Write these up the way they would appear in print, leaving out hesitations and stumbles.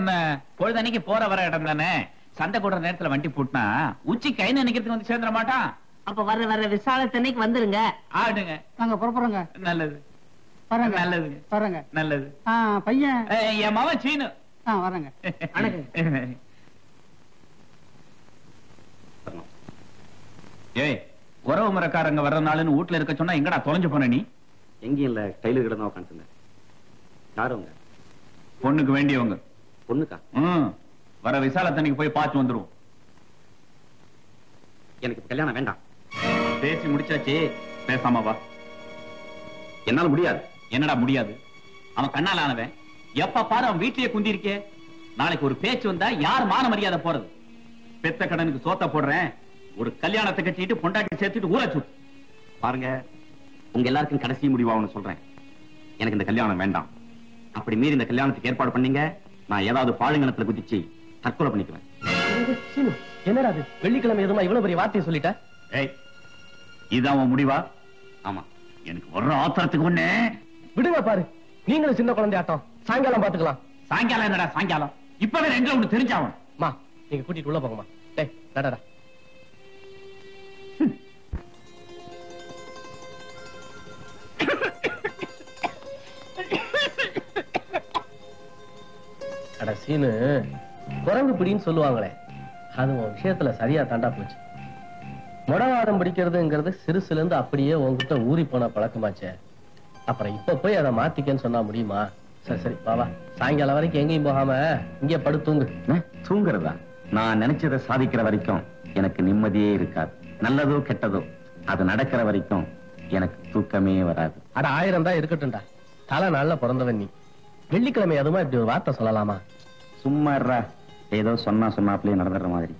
என்ன பொழுதன்னைக்கு போற வர இடம் தானே. சண்டை போடுற நேரத்துல வண்டி போட்டுனா உச்சி கை நினைக்கிறதுக்கு வந்து சேர்ந்துட மாட்டான். அப்ப வர்ற விசாலத்தன்னைக்கு வந்துருங்க. ஆடுங்க, நாங்க புறப்படுறோங்க. நல்லது, வரங்க. நல்லதுங்க, வரங்க. நல்லது. பையன் என் மவன் சீனு. வரங்க. ஏய், உறவு முறைக்காரங்க வர்றதுனாலன்னு வீட்டுல இருக்க சொன்னா எங்கடா தொலைஞ்சு போன நீ? எங்கேயும் இல்ல, டைலர் கிட்ட தான் உட்காந்துருந்தேன். யாருங்க? பொண்ணுக்கு வேண்டியவங்க. பொண்ணுக்கா? வர விசாலத்தன்னைக்கு போய் பார்த்து வந்துருவோம். எனக்கு கல்யாணம் வேண்டாம். பேசி முடிச்சாச்சு, பேசாம வா. என்னால முடியாது. என்னடா முடியாது? அவன் கண்ணால் ஆனவன். எப்ப பாரு அவன் வீட்லயே குந்தி இருக்கே. நாளைக்கு ஒரு பேச்சு வந்தா யார் மான மரியாதை போறது? பெத்த கடனுக்கு சோத்த போடுறேன், ஒரு கல்யாணத்தை கட்டிட்டு பொண்டாட்டி சேர்த்துட்டு ஊரை சுத்து. பாருங்க, உங்க எல்லாருக்கும் கடைசி முடிவாக சொல்றேன். எனக்கு இந்த கல்யாணம் வேண்டாம். அப்படி மீறி இந்த கல்யாணத்துக்கு ஏற்பாடு பண்ணீங்க, நான் ஏதாவது பாழுங்கணத்துல குதிச்சு தற்கொலை பண்ணிக்குவேன். என்னடா அது? வெள்ளிக்கிழமை எதுமா இவ்வளவு பெரிய வார்த்தையை சொல்லிட்ட? ஏய், இதான் உன் முடிவா? ஆமா. எனக்கு ஒரு ஆத்திரத்துக்கு ஒண்ணு விடுங்க. பாரு, நீங்களும் சின்ன குழந்தை ஆட்டம். சாயங்காலம் பாத்துக்கலாம். சாயங்காலம் என்னடா சாயங்காலம்? இப்பவே ரெண்டுல ஒண்ணு தெரிஞ்சாவணும். மா, நீங்க கூட்டிட்டு உள்ள போங்கம்மா. டேய் நடடா. அட சீனு, குரங்கு பிடின்னு சொல்லுவாங்களே, அது உன் விஷயத்துல சரியா தாண்டா போச்சு. முடவாதம் பிடிக்கிறதுங்கிறது சிறுசுல இருந்து அப்படியே உங்ககிட்ட ஊறி போன பழக்கமாச்சே. அப்புறம் இப்ப போய் அதை மாத்திக்கன்னு சொன்னா முடியுமா? சரி சரி, பாவா. சாயங்காலம் வரைக்கும் எங்கேயும் போகாம இங்கே படுத்தூங்கு. தூங்குறதா? நான் நினைச்சதை சாதிக்கிற வரைக்கும் எனக்கு நிம்மதியே இருக்காது. நல்லதோ கெட்டதோ அது நடக்கிற வரைக்கும் எனக்கு தூக்கமே வராது. அட 1000 தான் இருக்கட்டும்டா. தலை நாள்ல பிறந்தவன் நீ. வெள்ளிக்கிழமை அதுமா இப்படி ஒரு வார்த்தை சொல்லலாமா? சும்மா இருடா. ஏதோ சொன்னாப்லயே நடந்துடுற மாதிரி.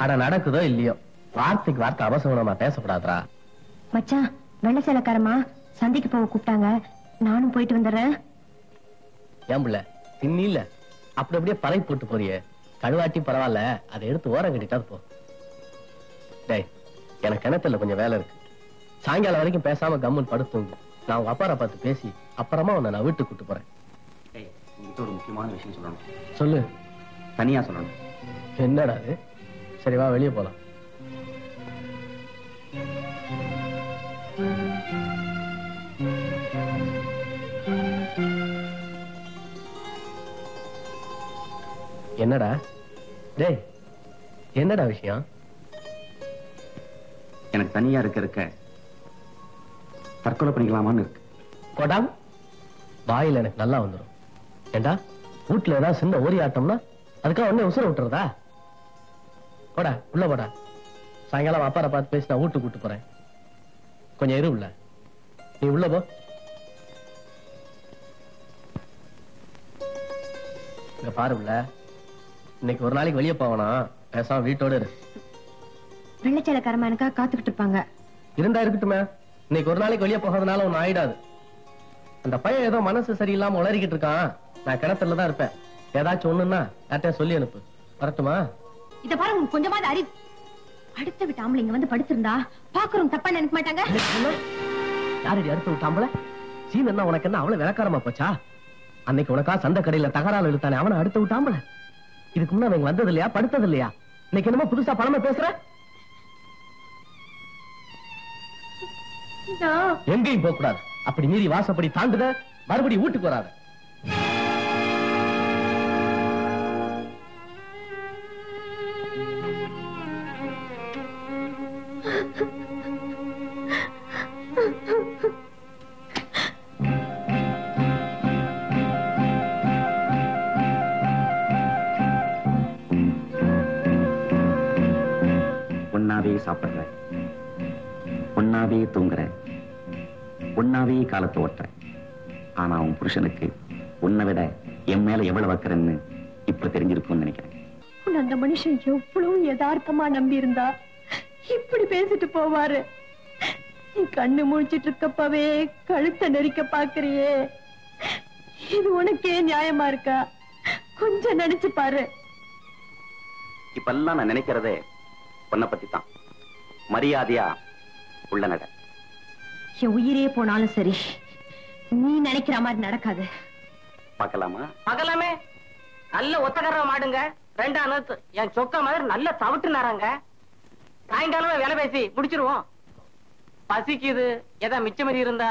அட நடக்குதோ இல்லையோ, வார்த்தைக்கு வார்த்தை அவசரமா பேசக்கூடாதுரா. மச்சான், வெள்ளச்சேலக்காரமா சந்தைக்கு போக கூப்பிட்டாங்க. நானும் போயிட்டு வந்துடுறேன். ஏன் புள்ள தின்னி இல்ல அப்படி அப்படியே பறை போட்டு போறியே? கழுவாட்டி பரவாயில்ல, அதை எடுத்து ஓரம் கட்டிட்டாது போ. டேய், எனக்கு கிணத்துல கொஞ்சம் வேலை இருக்கு. சாயங்காலம் வரைக்கும் பேசாம கம்முன்னு படுத்துங்க. நான் உங்க அப்பாரை பார்த்து பேசி அப்புறமா உன்னை நான் வீட்டுக்கு கூட்டு போறேன். ஒரு முக்கியமான விஷயம் சொல்லணும். சொல்லு. தனியா சொல்லணும். என்னடா அது? சரி வா, வெளியே போலாம். என்னடா டேய், என்னடா விஷயம்? எனக்கு தனியா இருக்க தற்கொலை பண்ணிக்கலாமான்னு இருக்கு. போடாம வாயில எனக்கு நல்லா வந்துடும். ஏண்டா, வீட்டுல ஏதாவது சின்ன ஓரி ஆட்டம்னா அதுக்காக உடனே உசுர விட்டுறதா? போடா உள்ள போடா. சாயங்காலம் அப்பாரை பார்த்து பேசி நான் வீட்டுக்கு கூட்டு போறேன். கொஞ்சம் இரு உள்ள. நீ உள்ள போ. இங்க பாரு உள்ள, இன்னைக்கு ஒரு நாளைக்கு வெளியே போகணும். பேசாம வீட்டோட இரு. வெள்ளச்சேலக்காரமா எனக்கா காத்துக்கிட்டு இருப்பாங்க. இருந்தா இருக்கட்டுமே. இன்னைக்கு ஒரு நாளைக்கு வெளியே போகிறதுனால ஒண்ணு ஆயிடாது. அந்த பையன் ஏதோ மனசு சரியில்லாம உளறிக்கிட்டு இருக்கான். நான் கிணத்துல தான் இருப்பேன். ஏதாச்சும் ஒண்ணுன்னா யார்ட்டையா சொல்லி அனுப்பு. வரட்டுமா? இத பாரு, உங்களுக்கு கொஞ்சமாவது அறிவு. அடுத்த விட்டு ஆம்பளை இங்க வந்து படுத்திருந்தா பாக்குறோம் தப்பா நினைக்க மாட்டாங்க. யாரடி அடுத்து விட்டாம்பள? சீன் என்ன உனக்கு என்ன அவ்வளவு விளக்காரமா போச்சா? அன்னைக்கு உனக்கா சந்தை கடையில தகராறு எடுத்தானே, அவனை அடுத்து விட்டாம்பள. இதுக்கு முன்ன அவங்க வந்தது இல்லையா, படுத்தது இல்லையா? இன்னைக்கு என்னமோ புதுசா பழமா பேசுற? எங்கேயும் போக கூடாது. அப்படி மீறி வாசப்படி தாண்டுத மறுபடி வீட்டுக்கு வராத. ஒன்னாவே சாப்பிடுற, ஒன்னாவே தூங்குற, ஒன்னாவே காலத்தை ஓட்டுற. ஆனா உன் புருஷனுக்கு உன்னை விட என் மேல எவ்வளவு வைக்கிறேன்னு இப்ப தெரிஞ்சிருக்கும்னு நினைக்கிறேன். அந்த மனுஷன் எவ்வளவு யதார்த்தமா நம்பி இருந்தா இப்படி பேசிட்டு போவாரு. நீ கண்ணு முழிச்சிட்டு இருக்கப்பவே கழுத்தை நெரிக்க பாக்குறியே, இது உனக்கே நியாயமா இருக்கா? கொஞ்சம் நினைச்சு பாரு. இப்பெல்லாம் நான் நினைக்கிறதே உன்னை பத்தி தான். மரியாதையா உள்ள நட. என் உயிரே போனாலும் சரி, நீ நினைக்கிற மாதிரி நடக்காது. பார்க்கலாமா? பார்க்கலாமே. நல்ல ஒத்தகர மாடுங்க, 2 அனுத்து என் சொக்க மாதிரி நல்ல தவிட்டுனாராங்க. சாயங்காலமே வேலை பேசி முடிச்சிருவோம். பசிக்குது, எதா மிச்சமதி இருந்தா.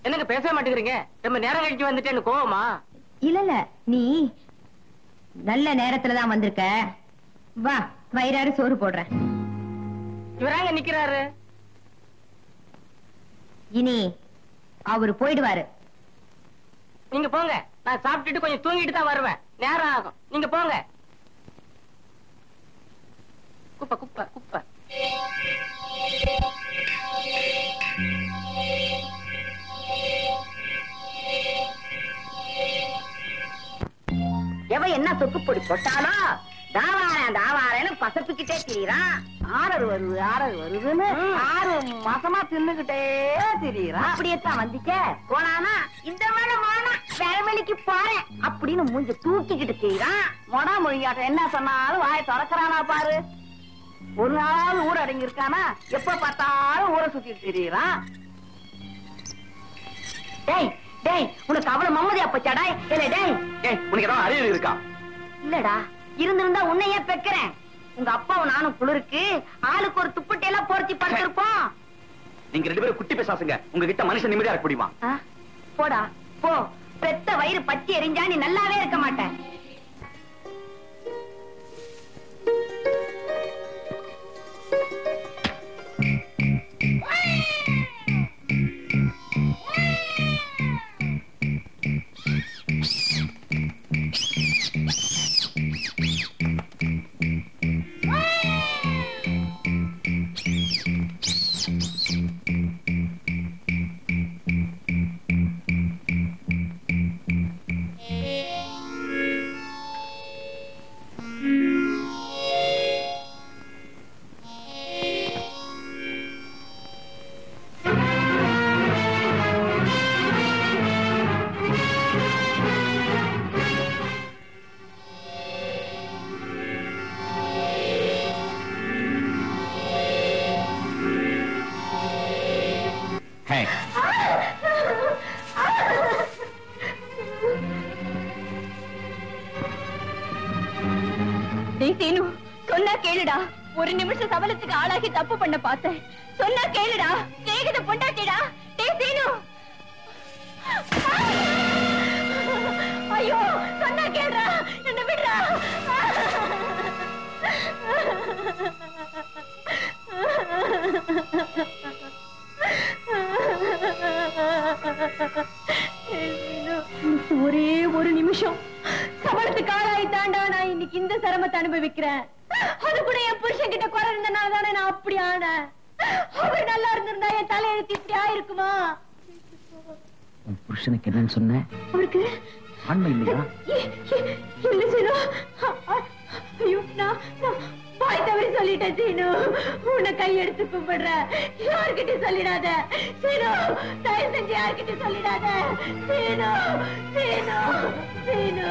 என்னங்க பேச மாட்டேங்கிறீங்க? ரொம்ப நேரம் கழிச்சு வந்துட்டேன்னு கோவமா? இல்ல, நீ நல்ல நேரத்துலதான் வந்திருக்க. வா, வயிறாறு சோறு போடுறேன். இவராங்க நிக்கிறாரு. இனி அவரு போயிடுவாரு. நீங்க போங்க, நான் சாப்பிட்டுட்டு கொஞ்சம் தூங்கிட்டு தான் வருவேன். நேரம் ஆகும், நீங்க போங்க. குப்பை குப்பை குப்பை. எவ என்ன சொத்து பொடி போட்டாலோ தாவாரன்னு பசப்பிக்கிட்டே திரியறான். ஆறரு வருதுன்னு 6 மாசமா தின்னுகிட்டே திரியறான். அப்படியேத்தான் வந்துச்சே. போனானா இந்த வேலை வேற வேலைக்கு போறேன் அப்படின்னு மூஞ்சி தூக்கிக்கிட்டு திரியறான். மொடா மொழியாட்டம் என்ன சொன்னாலும் வாயை திறக்கிறானா பாரு. ஒரு நாள் ஊர் அடங்கி இருக்கானா? எப்ப பார்த்தாலும் ஊரை சுத்திட்டு திரியறான். டேய் டேய், உனக்கு அவ்வளவு மம்மதியா போச்சாடா? இல்ல டேய், உனக்கு ஏதாவது அறிவு இருக்கா? இல்லடா, இருந்திருந்தா உன்னையே பெக்கிறேன். உங்க அப்பாவும் நானும் குளிருக்கு ஆளுக்கு ஒரு துப்பட்டையெல்லாம் போர்த்தி படுத்திருப்போம். நீங்க 2 பேரும் குட்டி பேசாசுங்க. உங்ககிட்ட மனுஷன் நிம்மதியா இருக்க முடியுமா? போடா போ. பெத்த வயிறு பச்சி எரிஞ்சா நீ நல்லாவே இருக்க மாட்டேன். சொன்னா கேளுடா. ஒரு நிமிஷம் சபலத்துக்கு ஆளாகி தப்பு பண்ண பார்த்தேன். சொன்னா கேளுடா. கேக்குத பொண்டாட்டிடா. டேய் சீனு, ஐயோ சொன்னா கேளுடா, என்ன விடுடா. ஒரே ஒரு நிமிஷம் சபலத்துக்கு ஆளாயிட்டாண்டா நான் இன்னைக்கு இந்த சிரமத்தை அனுபவிக்கிறேன். அது கூட என் புருஷன் கிட்ட குறை இருந்தனால தானே நான் அப்படி ஆனேன். அவர் நல்லா இருந்திருந்தா என் தலையெழுத்து இப்படி ஆயிருக்குமா? உன் புருஷனுக்கு என்னன்னு சொன்ன? அவருக்கு ஆண்மை இல்லையா? இல்ல சீனு. ஐயோ, நான் வாய் தவறி சொல்லிட்டேன் சீனு. உன்னை கையெடுத்து கும்பிடுற. யாருக்கிட்ட சொல்லிடாத சீனு, தயவு செஞ்சு யாருக்கிட்ட சொல்லிடாத சீனு. சீனு, சீனு.